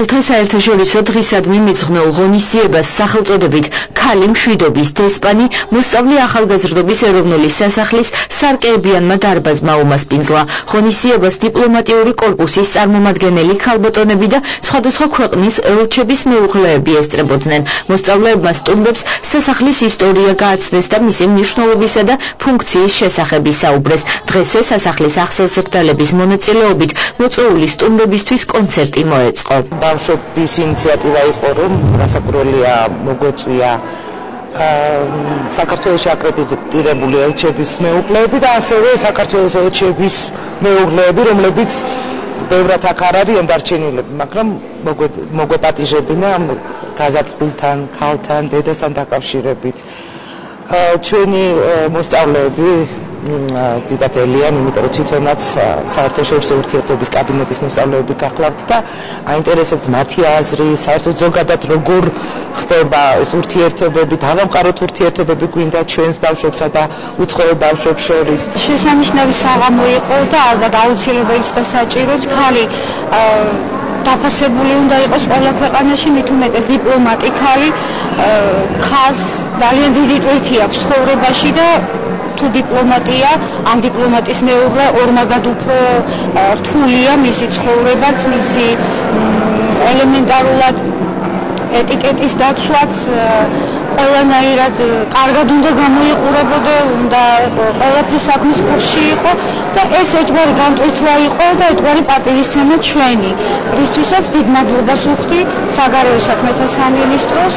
ქალთა საერთაშორისო დღისადმი მიძღვნილ ღონისძიებას სახელწოდებით ქალი მშვიდობის დესპანი მოსწავლე ახალგაზრდობის ეროვნული სასახლის სარკეებიანმა დარბაზმა უმასპინძლა. ღონისძიებას დიპლომატიური კორპუსის წარმომადგენელი ქალბატონები და სხვადასხვა ქვეყნის ელჩების მეუღლეები ესწრებოდნენ. მოსწავლეებმა სტუმრებს სასახლის ისტორია გააცნეს და მისი მნიშვნელობისა და ფუნქციის შესახებ ისაუბრეს. დღესვე სასახლის ახსაზრდალების მონაწილეობით მოწვეული სტუმრებისთვის კონცერტი მოეწყო. ბავშვების ინიციატივა იყო, რომ რასაკვირველია მოგვეწვია საქართველოში აკრედიტირებული ელჩების მეუღლეები და ასევე საქართველოს ელჩების მეუღლეები, რომლებიც ბევრად აქ არ არიან დარჩენილები, მაგრამ მოგვეპატიჟებინა გაზაფხულთან, ქალთან, დედასთან დაკავშირებით. ჩვენი მოსწავლეები დიდად ელიან, იმიტომ რომ თვითონაც საერთაშორისო ურთიერთობების კაბინეტის მოსწავლეები გახლავთ და აინტერესებთ მათი აზრი, საერთოდ ზოგადად როგორ ხდება ეს ურთიერთობები, დავამყაროთ ურთიერთობები გვინდა ჩვენს ბავშვებსა და უცხოელ ბავშვებს შორის. შესანიშნავი საღამო იყო და ალბათ აუცილებელიც და საჭიროც ქალი დაფასებული უნდა იყოს ყველა ქვეყანაში, მით უმეტეს დიპლომატი ქალი, ქალს ძალიან დიდი ტვირთი აქვს ცხოვრებაში და თუ დიპლომატია, ამ დიპლომატის მეუღლე ორმაგად უფრო რთულია მისი ცხოვრებაც, მისი ელემენტარულად ეტიკეტის დაცვაც ყველანაირად კარგად უნდა გამოიყურებოდა, უნდა ყველაფრის საქმის კურსში იყო და ეს ერთგვარი განტვირთვა იყო და ერთგვარი პატივისცემა ჩვენი. რისთვისაც დიდ მადლობას ვუხდი საგარეო საქმეთა სამინისტროს.